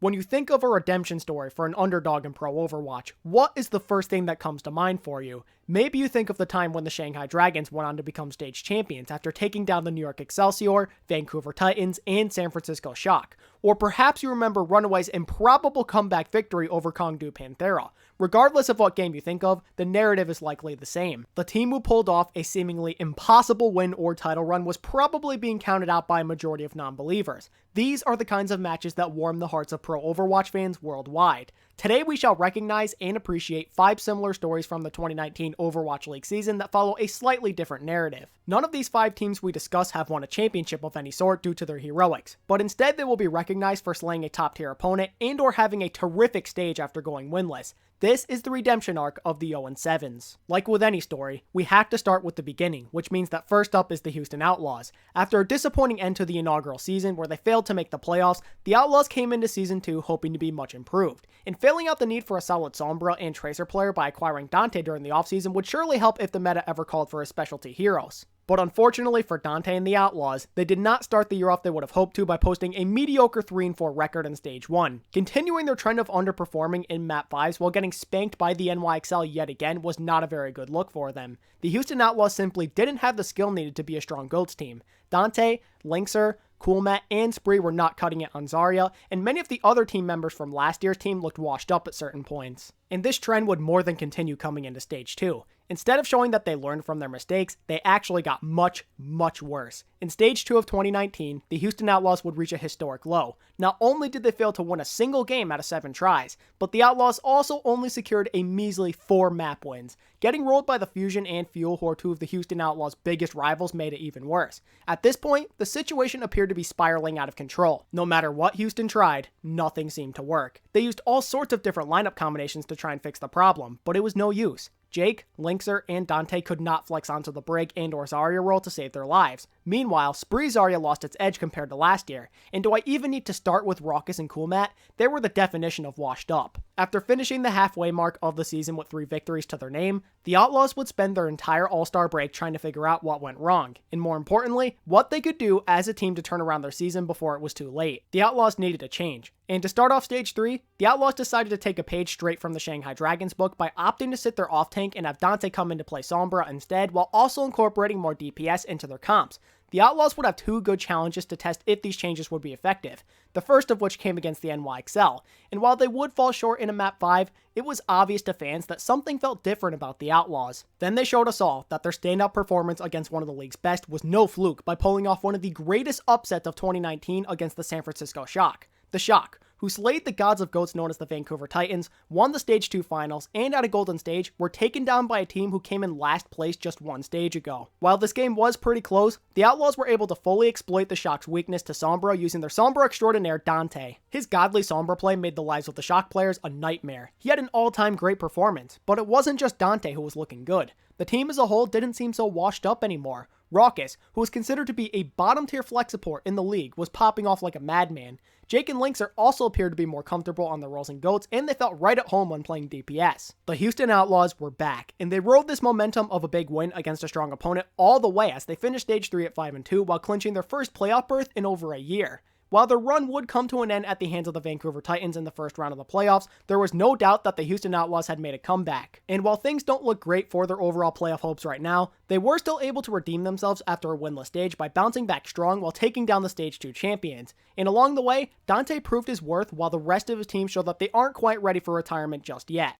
When you think of a redemption story for an underdog in Pro Overwatch, what is the first thing that comes to mind for you? Maybe you think of the time when the Shanghai Dragons went on to become stage champions after taking down the New York Excelsior, Vancouver Titans, and San Francisco Shock. Or perhaps you remember Runaway's improbable comeback victory over Kongdu Panthera. Regardless of what game you think of, the narrative is likely the same. The team who pulled off a seemingly impossible win or title run was probably being counted out by a majority of non-believers. These are the kinds of matches that warm the hearts of Pro Overwatch fans worldwide. Today we shall recognize and appreciate 5 similar stories from the 2019 Overwatch League season that follow a slightly different narrative. None of these 5 teams we discuss have won a championship of any sort due to their heroics, but instead they will be recognized for slaying a top tier opponent and or having a terrific stage after going winless. This is the redemption arc of the 0-7s. Like with any story, we have to start with the beginning, which means that first up is the Houston Outlaws. After a disappointing end to the inaugural season where they failed to make the playoffs, the Outlaws came into Season 2 hoping to be much improved. And failing out the need for a solid Sombra and Tracer player by acquiring Dante during the offseason would surely help if the meta ever called for his specialty heroes. But unfortunately for Dante and the Outlaws, they did not start the year off they would have hoped to by posting a mediocre 3-4 record in Stage 1. Continuing their trend of underperforming in Map 5s while getting spanked by the NYXL yet again was not a very good look for them. The Houston Outlaws simply didn't have the skill needed to be a strong GOATS team. Dante, Linkser, Coolmat, and Spree were not cutting it on Zarya, and many of the other team members from last year's team looked washed up at certain points. And this trend would more than continue coming into Stage 2. Instead of showing that they learned from their mistakes, they actually got much, much worse. In Stage 2 of 2019, the Houston Outlaws would reach a historic low. Not only did they fail to win a single game out of 7 tries, but the Outlaws also only secured a measly 4 map wins. Getting rolled by the Fusion and Fuel, who are 2 of the Houston Outlaws' biggest rivals, made it even worse. At this point, the situation appeared to be spiraling out of control. No matter what Houston tried, nothing seemed to work. They used all sorts of different lineup combinations to try and fix the problem, but it was no use. Jake, Linkser, and Dante could not flex onto the Brig and or Zarya role to save their lives. Meanwhile, Spree Zarya lost its edge compared to last year, and do I even need to start with Raucus and Coolmat? They were the definition of washed up. After finishing the halfway mark of the season with 3 victories to their name, the Outlaws would spend their entire All-Star break trying to figure out what went wrong, and more importantly, what they could do as a team to turn around their season before it was too late. The Outlaws needed a change, and to start off Stage 3, the Outlaws decided to take a page straight from the Shanghai Dragons book by opting to sit their off-tank and have Dante come in to play Sombra instead, while also incorporating more DPS into their comps. The Outlaws would have 2 good challenges to test if these changes would be effective, the first of which came against the NYXL, and while they would fall short in a Map 5, it was obvious to fans that something felt different about the Outlaws. Then they showed us all that their standout performance against one of the league's best was no fluke by pulling off one of the greatest upsets of 2019 against the San Francisco Shock. The Shock, who slayed the gods of GOATs known as the Vancouver Titans, won the Stage 2 finals, and at a golden stage, were taken down by a team who came in last place just 1 stage ago. While this game was pretty close, the Outlaws were able to fully exploit the Shock's weakness to Sombra using their Sombra extraordinaire Dante. His godly Sombra play made the lives of the Shock players a nightmare. He had an all-time great performance, but it wasn't just Dante who was looking good. The team as a whole didn't seem so washed up anymore. Raucus, who was considered to be a bottom-tier flex support in the league, was popping off like a madman. Jake and Linkser also appeared to be more comfortable on their roles in GOATs, and they felt right at home when playing DPS. The Houston Outlaws were back, and they rode this momentum of a big win against a strong opponent all the way as they finished Stage 3 at 5-2 while clinching their first playoff berth in over a year. While their run would come to an end at the hands of the Vancouver Titans in the first round of the playoffs, there was no doubt that the Houston Outlaws had made a comeback. And while things don't look great for their overall playoff hopes right now, they were still able to redeem themselves after a winless stage by bouncing back strong while taking down the Stage 2 champions. And along the way, Dante proved his worth while the rest of his team showed that they aren't quite ready for retirement just yet.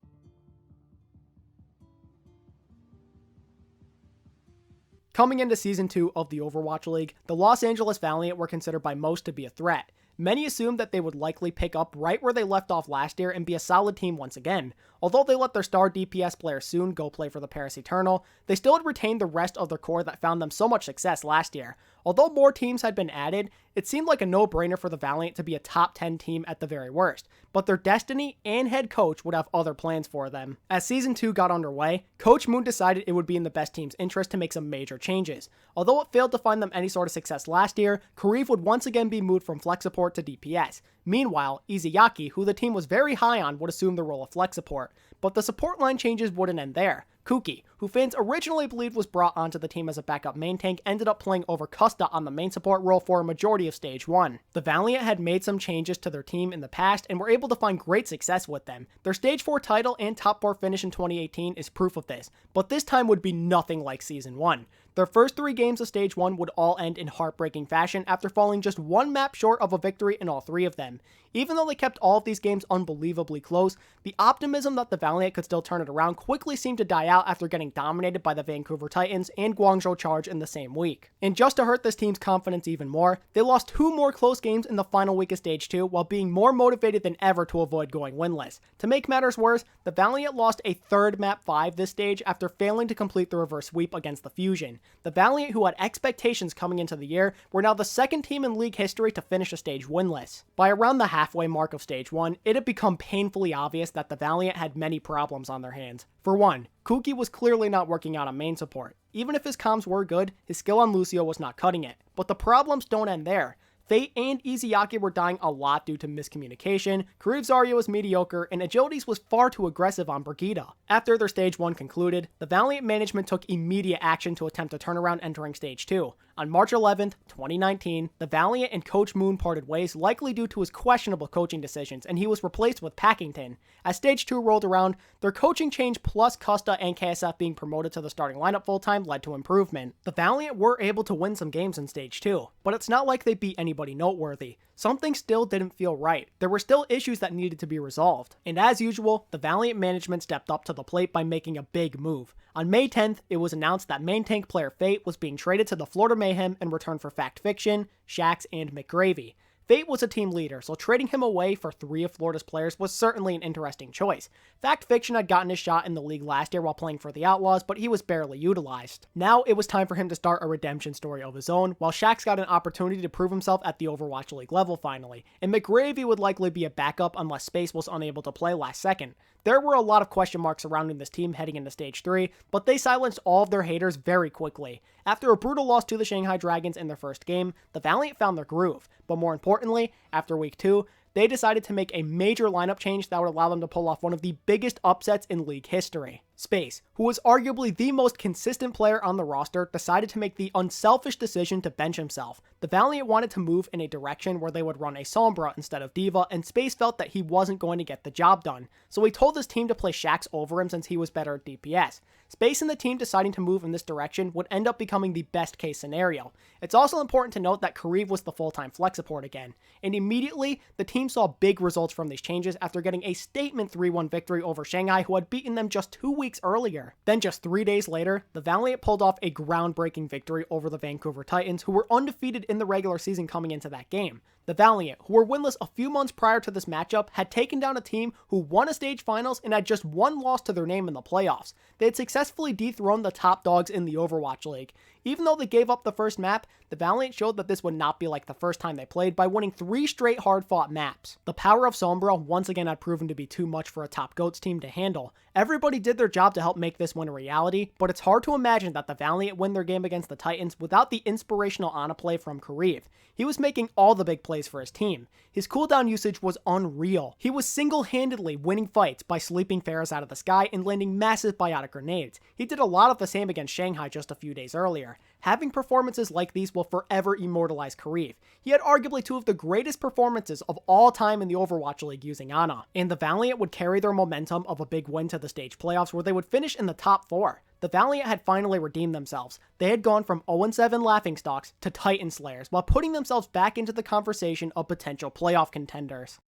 Coming into Season 2 of the Overwatch League, the Los Angeles Valiant were considered by most to be a threat. Many assumed that they would likely pick up right where they left off last year and be a solid team once again. Although they let their star DPS player soon go play for the Paris Eternal, they still had retained the rest of their core that found them so much success last year. Although more teams had been added, it seemed like a no-brainer for the Valiant to be a top 10 team at the very worst, but their destiny and head coach would have other plans for them. As Season 2 got underway, Coach Moon decided it would be in the best team's interest to make some major changes. Although it failed to find them any sort of success last year, Kariv would once again be moved from flex support to DPS. Meanwhile, Izayaki, who the team was very high on, would assume the role of flex support. But the support line changes wouldn't end there. Kuki, who fans originally believed was brought onto the team as a backup main tank, ended up playing over Custa on the main support role for a majority of Stage 1. The Valiant had made some changes to their team in the past and were able to find great success with them. Their Stage 4 title and top 4 finish in 2018 is proof of this, but this time would be nothing like Season 1. Their first 3 games of Stage 1 would all end in heartbreaking fashion after falling just one map short of a victory in all 3 of them. Even though they kept all of these games unbelievably close, the optimism that the Valiant could still turn it around quickly seemed to die out after getting dominated by the Vancouver Titans and Guangzhou Charge in the same week. And just to hurt this team's confidence even more, they lost 2 more close games in the final week of Stage 2 while being more motivated than ever to avoid going winless. To make matters worse, the Valiant lost a third map 5 this stage after failing to complete the reverse sweep against the Fusion. The Valiant, who had expectations coming into the year, were now the second team in league history to finish a stage winless. By around the halfway mark of Stage 1, it had become painfully obvious that the Valiant had many problems on their hands. For one, Kuki was clearly not working out on main support. Even if his comms were good, his skill on Lucio was not cutting it. But the problems don't end there. Fate and Izayaki were dying a lot due to miscommunication, Kariv's Zarya was mediocre, and Agilities was far too aggressive on Brigida. After their Stage 1 concluded, the Valiant management took immediate action to attempt a turnaround entering Stage 2. On March 11th, 2019, the Valiant and Coach Moon parted ways, likely due to his questionable coaching decisions, and he was replaced with Packington. As Stage 2 rolled around, their coaching change plus Custa and KSF being promoted to the starting lineup full-time led to improvement. The Valiant were able to win some games in Stage 2, but it's not like they beat anybody noteworthy. Something still didn't feel right. There were still issues that needed to be resolved. And as usual, the Valiant management stepped up to the plate by making a big move. On May 10th, it was announced that main tank player Fate was being traded to the Florida Mayhem in return for Fact Fiction, Shax, and McGravy. Fate was a team leader, so trading him away for 3 of Florida's players was certainly an interesting choice. Fact Fiction had gotten his shot in the league last year while playing for the Outlaws, but he was barely utilized. Now it was time for him to start a redemption story of his own, while Shax got an opportunity to prove himself at the Overwatch League level finally, and McGravy would likely be a backup unless Space was unable to play last second. There were a lot of question marks surrounding this team heading into Stage 3, but they silenced all of their haters very quickly. After a brutal loss to the Shanghai Dragons in their first game, the Valiant found their groove, but more importantly, after week 2, they decided to make a major lineup change that would allow them to pull off one of the biggest upsets in league history. Space, who was arguably the most consistent player on the roster, decided to make the unselfish decision to bench himself. The Valiant wanted to move in a direction where they would run a Sombra instead of D.Va, and Space felt that he wasn't going to get the job done, so he told his team to play Shax over him since he was better at DPS. Space and the team deciding to move in this direction would end up becoming the best case scenario. It's also important to note that Kariv was the full-time flex support again, and immediately, the team saw big results from these changes after getting a statement 3-1 victory over Shanghai, who had beaten them just 2 weeks earlier. Then just 3 days later, the Valiant pulled off a groundbreaking victory over the Vancouver Titans, who were undefeated in the regular season coming into that game. The Valiant, who were winless a few months prior to this matchup, had taken down a team who won a stage finals and had just 1 loss to their name in the playoffs. They had successfully dethroned the top dogs in the Overwatch League. Even though they gave up the first map, the Valiant showed that this would not be like the first time they played by winning 3 straight hard-fought maps. The power of Sombra once again had proven to be too much for a top GOATS team to handle. Everybody did their job to help make this win a reality, but it's hard to imagine that the Valiant win their game against the Titans without the inspirational Ana play from Kariv. He was making all the big plays for his team. His cooldown usage was unreal. He was single-handedly winning fights by sleeping Pharahs out of the sky and landing massive biotic grenades. He did a lot of the same against Shanghai just a few days earlier. Having performances like these will forever immortalize Kariv. He had arguably 2 of the greatest performances of all time in the Overwatch League using Ana, and the Valiant would carry their momentum of a big win to the stage playoffs where they would finish in the top 4. The Valiant had finally redeemed themselves. They had gone from 0-7 laughingstocks to Titan Slayers while putting themselves back into the conversation of potential playoff contenders.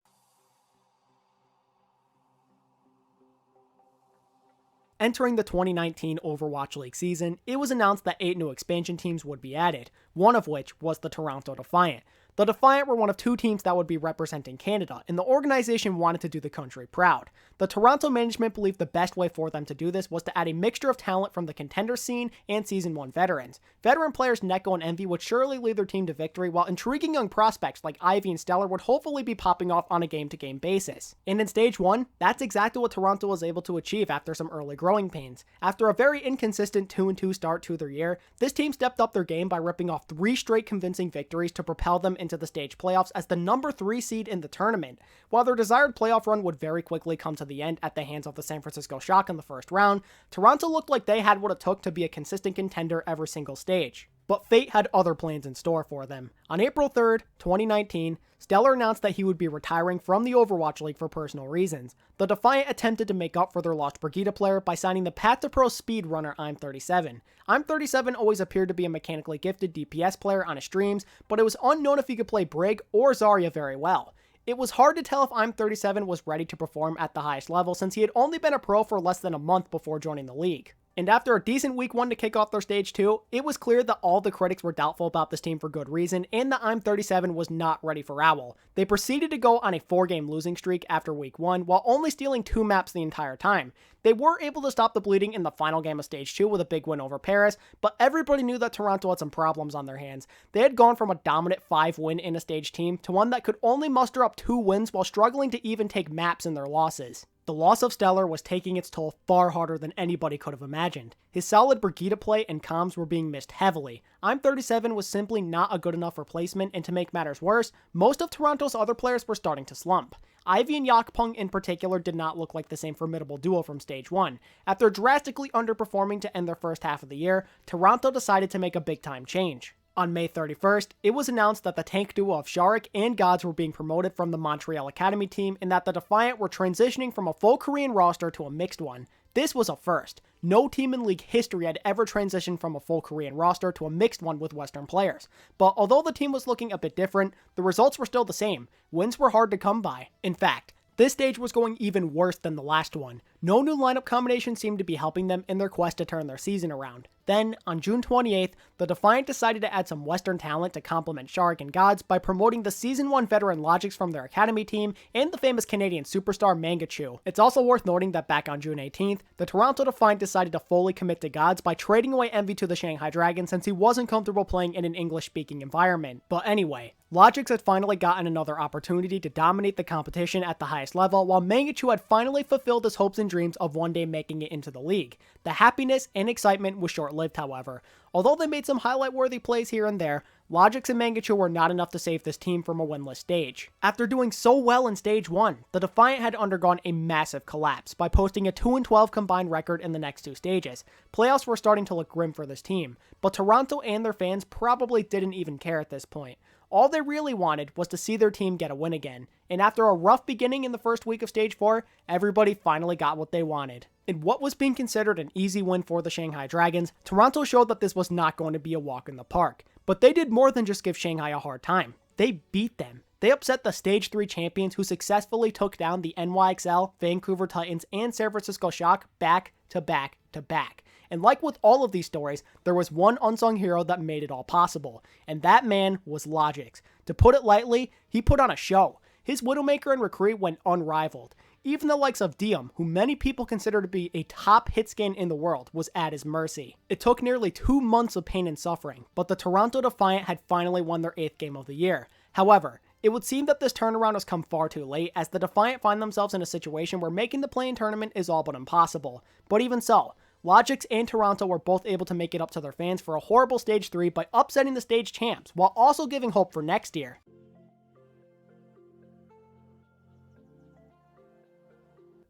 Entering the 2019 Overwatch League season, it was announced that 8 new expansion teams would be added, one of which was the Toronto Defiant. The Defiant were one of 2 teams that would be representing Canada, and the organization wanted to do the country proud. The Toronto management believed the best way for them to do this was to add a mixture of talent from the contender scene and Season 1 veterans. Veteran players Neko and Envy would surely lead their team to victory, while intriguing young prospects like Ivy and Stellar would hopefully be popping off on a game-to-game basis. And in Stage 1, that's exactly what Toronto was able to achieve after some early growing pains. After a very inconsistent 2-2 start to their year, this team stepped up their game by ripping off 3 straight convincing victories to propel them into the stage playoffs as the number 3 seed in the tournament. While their desired playoff run would very quickly come to the end at the hands of the San Francisco Shock in the first round, Toronto looked like they had what it took to be a consistent contender every single stage. But fate had other plans in store for them. On April 3rd, 2019, Stellar announced that he would be retiring from the Overwatch League for personal reasons. The Defiant attempted to make up for their lost Brigida player by signing the Path to Pro speedrunner I'm37. I'm37 always appeared to be a mechanically gifted DPS player on his streams, but it was unknown if he could play Brig or Zarya very well. It was hard to tell if I'm37 was ready to perform at the highest level since he had only been a pro for less than a month before joining the league. And after a decent week 1 to kick off their stage 2, it was clear that all the critics were doubtful about this team for good reason, and that I'm37 was not ready for Owl. They proceeded to go on a 4-game losing streak after week 1, while only stealing 2 maps the entire time. They were able to stop the bleeding in the final game of stage 2 with a big win over Paris, but everybody knew that Toronto had some problems on their hands. They had gone from a dominant 5-win in a stage team to one that could only muster up 2 wins while struggling to even take maps in their losses. The loss of Stellar was taking its toll far harder than anybody could have imagined. His solid Brigida play and comms were being missed heavily. I'm37 was simply not a good enough replacement, and to make matters worse, most of Toronto's other players were starting to slump. Ivy and Yakpung in particular did not look like the same formidable duo from stage 1. After drastically underperforming to end their first half of the year, Toronto decided to make a big-time change. On May 31st, it was announced that the tank duo of Sharik and Gods were being promoted from the Montreal Academy team and that the Defiant were transitioning from a full Korean roster to a mixed one. This was a first. No team in league history had ever transitioned from a full Korean roster to a mixed one with Western players. But although the team was looking a bit different, the results were still the same. Wins were hard to come by. In fact, this stage was going even worse than the last one. No new lineup combination seemed to be helping them in their quest to turn their season around. Then, on June 28th, the Defiant decided to add some Western talent to complement Sharik and Gods by promoting the Season 1 veteran Logics from their academy team and the famous Canadian superstar Mangachu. It's also worth noting that back on June 18th, the Toronto Defiant decided to fully commit to Gods by trading away Envy to the Shanghai Dragons since he wasn't comfortable playing in an English-speaking environment. But anyway, Logics had finally gotten another opportunity to dominate the competition at the highest level, while Mangachu had finally fulfilled his hopes and dreams of one day making it into the league. The happiness and excitement was short-lived, however. Although they made some highlight-worthy plays here and there, Logics and Mangachu were not enough to save this team from a winless stage. After doing so well in stage 1, the Defiant had undergone a massive collapse by posting a 2-12 combined record in the next 2 stages. Playoffs were starting to look grim for this team, but Toronto and their fans probably didn't even care at this point. All they really wanted was to see their team get a win again, and after a rough beginning in the first week of Stage 4, everybody finally got what they wanted. In what was being considered an easy win for the Shanghai Dragons, Toronto showed that this was not going to be a walk in the park. But they did more than just give Shanghai a hard time. They beat them. They upset the Stage 3 champions who successfully took down the NYXL, Vancouver Titans, and San Francisco Shock back to back to back. And like with all of these stories, there was one unsung hero that made it all possible, and that man was Logics. To put it lightly, he put on a show. His Widowmaker and Recruit went unrivaled. Even the likes of Diem, who many people consider to be a top hit scan in the world, was at his mercy. It took nearly 2 months of pain and suffering, but the Toronto Defiant had finally won their 8th game of the year. However, it would seem that this turnaround has come far too late, as the Defiant find themselves in a situation where making the play-in tournament is all but impossible. But even so, Logics and Toronto were both able to make it up to their fans for a horrible Stage 3 by upsetting the stage champs, while also giving hope for next year.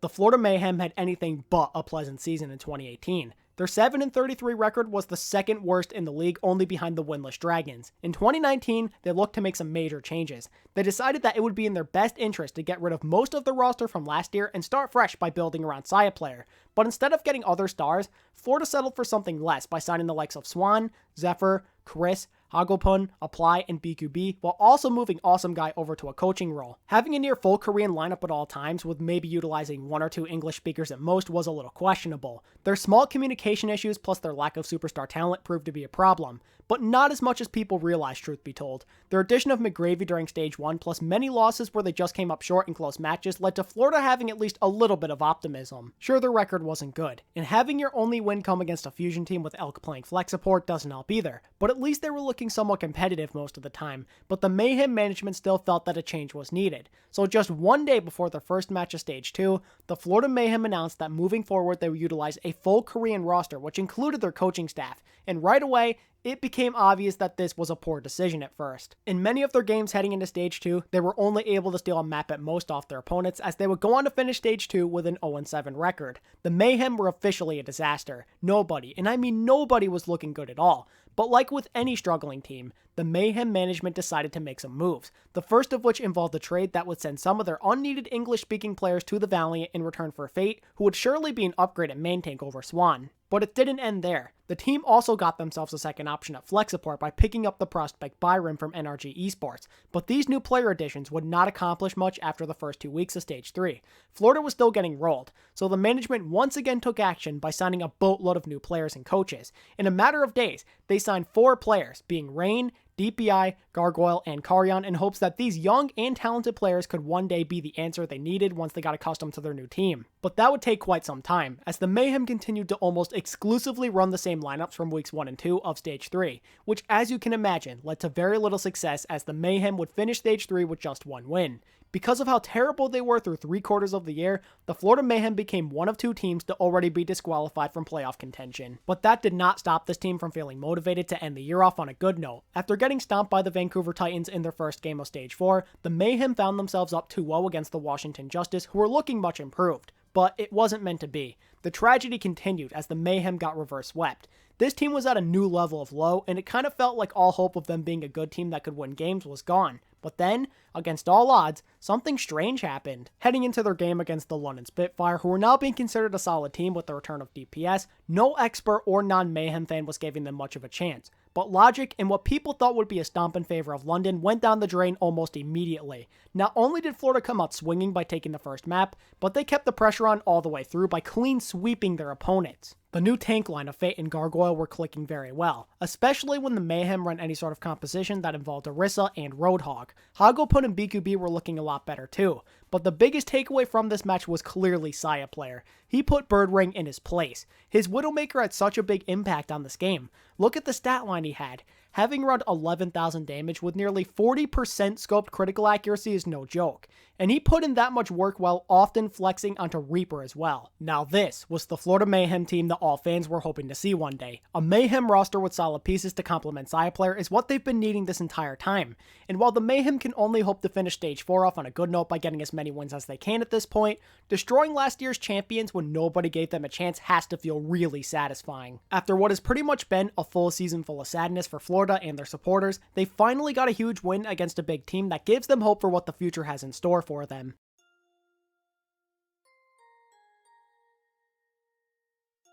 The Florida Mayhem had anything but a pleasant season in 2018. Their 7-33 record was the second worst in the league, only behind the winless Dragons. In 2019, they looked to make some major changes. They decided that it would be in their best interest to get rid of most of the roster from last year and start fresh by building around Saya Player. But instead of getting other stars, Florida settled for something less by signing the likes of Swan, Zephyr, Chris, Hagopun, Apply, and BQB, while also moving Awesome Guy over to a coaching role. Having a near full Korean lineup at all times, with maybe utilizing 1 or 2 English speakers at most, was a little questionable. Their small communication issues plus their lack of superstar talent proved to be a problem, but not as much as people realize, truth be told. Their addition of McGravy during Stage 1, plus many losses where they just came up short in close matches, led to Florida having at least a little bit of optimism. Sure, their record wasn't good, and having your only win come against a fusion team with Elk playing flex support doesn't help either, but at least they were looking looking somewhat competitive most of the time, but the Mayhem management still felt that a change was needed. So just one day before their first match of Stage 2, the Florida Mayhem announced that moving forward they would utilize a full Korean roster, which included their coaching staff, and right away, it became obvious that this was a poor decision at first. In many of their games heading into Stage 2, they were only able to steal a map at most off their opponents, as they would go on to finish Stage 2 with an 0-7 record. The Mayhem were officially a disaster. Nobody, and I mean nobody, was looking good at all. But like with any struggling team, the Mayhem management decided to make some moves, the first of which involved a trade that would send some of their unneeded English-speaking players to the Valiant in return for Fate, who would surely be an upgrade at main tank over Swan. But it didn't end there. The team also got themselves a second option at flex support by picking up the prospect Byron from NRG Esports, but these new player additions would not accomplish much after the first 2 weeks of Stage 3. Florida was still getting rolled, so the management once again took action by signing a boatload of new players and coaches. In a matter of days, they signed 4 players, being Rain, DPI, Gargoyle, and Carrion, in hopes that these young and talented players could one day be the answer they needed once they got accustomed to their new team. But that would take quite some time, as the Mayhem continued to almost exclusively run the same lineups from weeks 1 and 2 of Stage 3, which, as you can imagine, led to very little success, as the Mayhem would finish Stage 3 with just 1 win. Because of how terrible they were through 3/4 of the year, the Florida Mayhem became one of 2 teams to already be disqualified from playoff contention. But that did not stop this team from feeling motivated to end the year off on a good note. After getting stomped by the Vancouver Titans in their first game of Stage 4, the Mayhem found themselves up 2-0 against the Washington Justice, who were looking much improved. But it wasn't meant to be. The tragedy continued as the Mayhem got reverse swept. This team was at a new level of low, and it kind of felt like all hope of them being a good team that could win games was gone. But then, against all odds, something strange happened. Heading into their game against the London Spitfire, who were now being considered a solid team with the return of DPS, no expert or non-Mayhem fan was giving them much of a chance. But logic and what people thought would be a stomp in favor of London went down the drain almost immediately. Not only did Florida come out swinging by taking the first map, but they kept the pressure on all the way through by clean sweeping their opponents. The new tank line of Fate and Gargoyle were clicking very well, especially when the Mayhem ran any sort of composition that involved Orisa and Roadhog. Hagopun and BQB were looking a lot better too, but the biggest takeaway from this match was clearly Saya player. He put Birdring in his place. His Widowmaker had such a big impact on this game. Look at the stat line he had. Having around 11,000 damage with nearly 40% scoped critical accuracy is no joke, and he put in that much work while often flexing onto Reaper as well. Now this was the Florida Mayhem team that all fans were hoping to see one day. A Mayhem roster with solid pieces to complement Saya player is what they've been needing this entire time, and while the Mayhem can only hope to finish Stage 4 off on a good note by getting as many wins as they can at this point, destroying last year's champions when nobody gave them a chance has to feel really satisfying. After what has pretty much been a full season full of sadness for Florida and their supporters, they finally got a huge win against a big team that gives them hope for what the future has in store for them.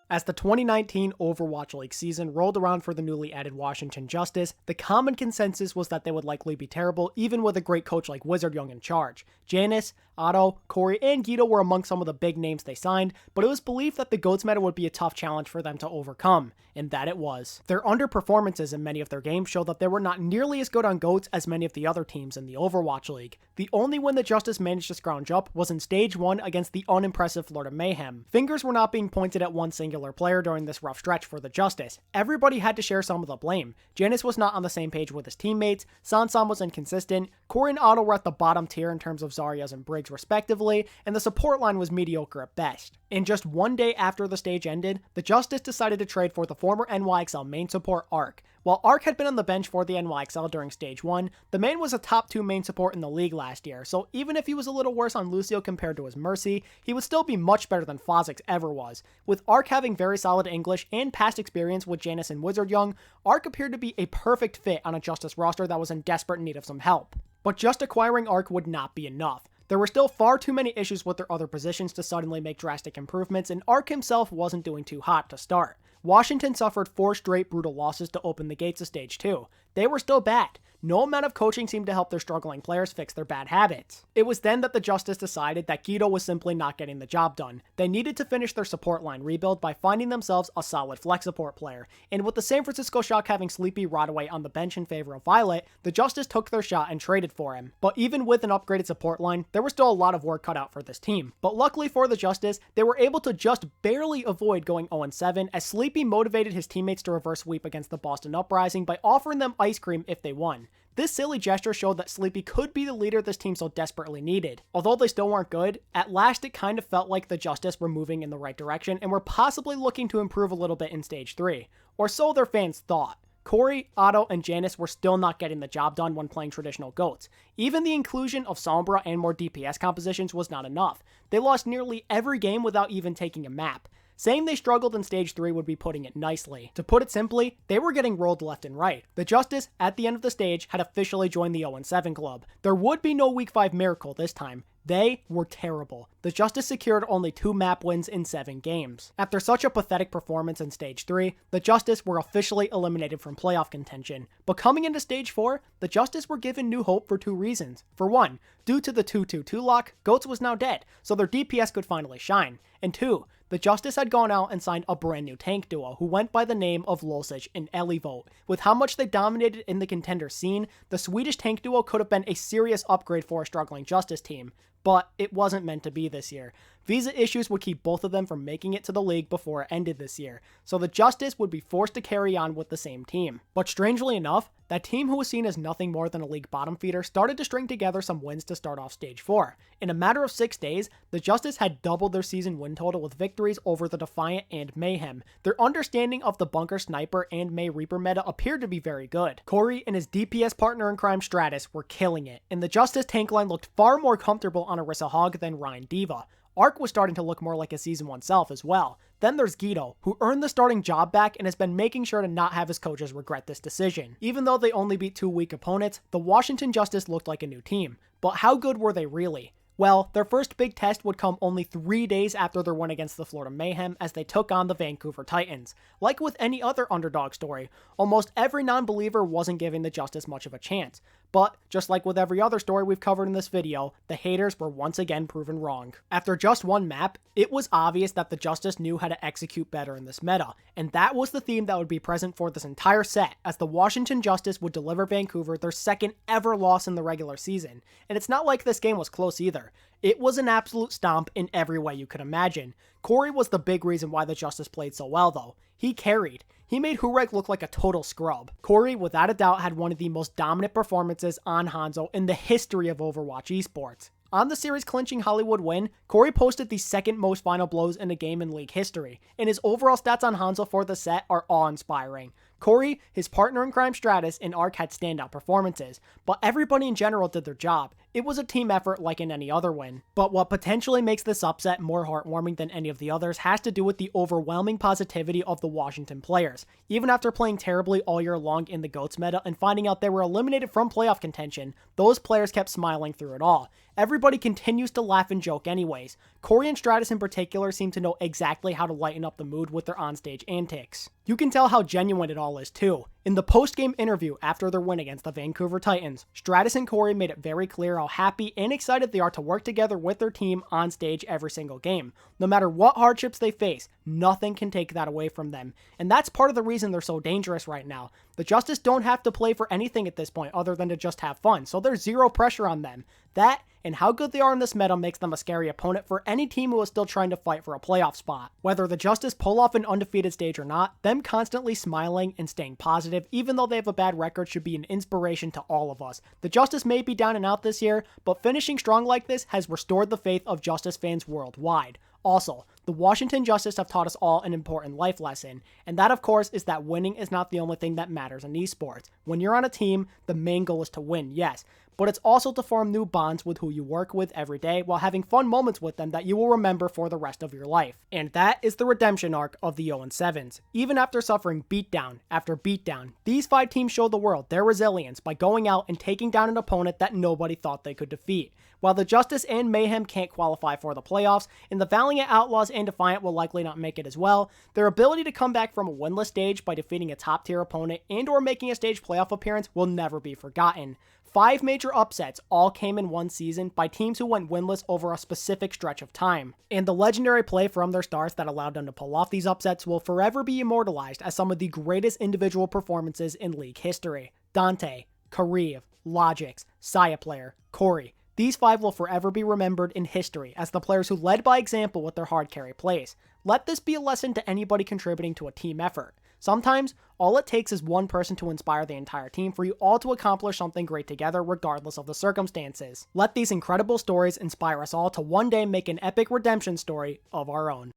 As the 2019 Overwatch League season rolled around for the newly added Washington Justice, the common consensus was that they would likely be terrible even with a great coach like Wizard Young in charge. Janice, Otto, Corey, and Guido were among some of the big names they signed, but it was believed that the GOATS meta would be a tough challenge for them to overcome, and that it was. Their underperformances in many of their games showed that they were not nearly as good on GOATS as many of the other teams in the Overwatch League. The only win that Justice managed to scrounge up was in Stage 1 against the unimpressive Florida Mayhem. Fingers were not being pointed at one singular player during this rough stretch for the Justice. Everybody had to share some of the blame. Janice was not on the same page with his teammates, Sansan was inconsistent, Corey and Otto were at the bottom tier in terms of Zarya's and Briggs respectively, and the support line was mediocre at best. And just one day after the stage ended, the Justice decided to trade for the former NYXL main support Arc. While Arc had been on the bench for the NYXL during Stage 1, the man was a top 2 main support in the league last year, so even if he was a little worse on Lucio compared to his Mercy, he would still be much better than Phosix ever was. With Arc having very solid English and past experience with Janice and Wizard Young, Arc appeared to be a perfect fit on a Justice roster that was in desperate need of some help. But just acquiring Arc would not be enough. There were still far too many issues with their other positions to suddenly make drastic improvements, and Arc himself wasn't doing too hot to start. Washington suffered 4 straight brutal losses to open the gates of Stage 2. They were still bad. no amount of coaching seemed to help their struggling players fix their bad habits. It was then that the Justice decided that Guido was simply not getting the job done. They needed to finish their support line rebuild by finding themselves a solid flex support player, and with the San Francisco Shock having Sleepy rot away on the bench in favor of Violet, the Justice took their shot and traded for him. But even with an upgraded support line, there was still a lot of work cut out for this team. But luckily for the Justice, they were able to just barely avoid going 0-7 as Sleepy motivated his teammates to reverse sweep against the Boston Uprising by offering them ice cream if they won. This silly gesture showed that Sleepy could be the leader this team so desperately needed. Although they still weren't good, at last it kind of felt like the Justice were moving in the right direction and were possibly looking to improve a little bit in Stage 3. Or so their fans thought. Corey, Otto, and Janice were still not getting the job done when playing traditional GOATs. Even the inclusion of Sombra and more DPS compositions was not enough. They lost nearly every game without even taking a map. Saying they struggled in Stage 3 would be putting it nicely. To put it simply, they were getting rolled left and right. The Justice, at the end of the stage, had officially joined the 0-7 club. There would be no Week 5 miracle this time. They were terrible. The Justice secured only 2 map wins in 7 games. After such a pathetic performance in Stage 3, the Justice were officially eliminated from playoff contention. But coming into Stage 4, the Justice were given new hope for 2 reasons. For one, due to the 2-2-2 lock, GOATS was now dead, so their DPS could finally shine. And 2, the Justice had gone out and signed a brand new tank duo who went by the name of Losich and Elivote. With how much they dominated in the contender scene, the Swedish tank duo could have been a serious upgrade for a struggling Justice team. But it wasn't meant to be this year. Visa issues would keep both of them from making it to the league before it ended this year, so the Justice would be forced to carry on with the same team. But strangely enough, that team who was seen as nothing more than a league bottom feeder started to string together some wins to start off Stage 4. In a matter of 6 days, the Justice had doubled their season win total with victories over the Defiant and Mayhem. Their understanding of the Bunker Sniper and May Reaper meta appeared to be very good. Corey and his DPS partner in crime Stratus were killing it, and the Justice tank line looked far more comfortable on Orisa Hog than Ryan Diva. Ark was starting to look more like a Season 1 self as well. Then there's Guido, who earned the starting job back and has been making sure to not have his coaches regret this decision. Even though they only beat 2 weak opponents, the Washington Justice looked like a new team. But how good were they really? Well, their first big test would come only 3 days after their win against the Florida Mayhem as they took on the Vancouver Titans. Like with any other underdog story, almost every non-believer wasn't giving the Justice much of a chance. But, just like with every other story we've covered in this video, the haters were once again proven wrong. After just one map, it was obvious that the Justice knew how to execute better in this meta, and that was the theme that would be present for this entire set, as the Washington Justice would deliver Vancouver their second ever loss in the regular season. And it's not like this game was close either. It was an absolute stomp in every way you could imagine. Corey was the big reason why the Justice played so well though. He carried. He made Hurek look like a total scrub. Corey, without a doubt, had one of the most dominant performances on Hanzo in the history of Overwatch esports. On the series clinching Hollywood win, Corey posted the second most final blows in a game in league history, and his overall stats on Hanzo for the set are awe-inspiring. Corey, his partner in crime Stratus, and Ark had standout performances, but everybody in general did their job. It was a team effort like in any other win. But what potentially makes this upset more heartwarming than any of the others has to do with the overwhelming positivity of the Washington players. Even after playing terribly all year long in the GOATS meta and finding out they were eliminated from playoff contention, those players kept smiling through it all. Everybody continues to laugh and joke anyways. Corey and Stratus in particular seem to know exactly how to lighten up the mood with their onstage antics. You can tell how genuine it all is too. In the post-game interview after their win against the Vancouver Titans, Stratus and Corey made it very clear how happy and excited they are to work together with their team on stage every single game. No matter what hardships they face, nothing can take that away from them. And that's part of the reason they're so dangerous right now. The Justice don't have to play for anything at this point other than to just have fun, so there's zero pressure on them. That, and how good they are in this meta, makes them a scary opponent for any team who is still trying to fight for a playoff spot. Whether the Justice pull off an undefeated stage or not, them constantly smiling and staying positive, even though they have a bad record, should be an inspiration to all of us. The Justice may be down and out this year, but finishing strong like this has restored the faith of Justice fans worldwide. Also, the Washington Justice have taught us all an important life lesson, and that of course is that winning is not the only thing that matters in esports. When you're on a team, the main goal is to win, yes, but it's also to form new bonds with who you work with every day while having fun moments with them that you will remember for the rest of your life. And that is the redemption arc of the 0-7s. Even after suffering beatdown after beatdown, these 5 teams show the world their resilience by going out and taking down an opponent that nobody thought they could defeat. While the Justice and Mayhem can't qualify for the playoffs, and the Valiant, Outlaws, and Defiant will likely not make it as well, their ability to come back from a winless stage by defeating a top-tier opponent and or making a stage playoff appearance will never be forgotten. 5 major upsets all came in one season by teams who went winless over a specific stretch of time. And the legendary play from their stars that allowed them to pull off these upsets will forever be immortalized as some of the greatest individual performances in League history. Dante, Kareev, Logix, Sayaplayer, Corey. These 5 will forever be remembered in history as the players who led by example with their hard carry plays. Let this be a lesson to anybody contributing to a team effort. Sometimes, all it takes is one person to inspire the entire team for you all to accomplish something great together regardless of the circumstances. Let these incredible stories inspire us all to one day make an epic redemption story of our own.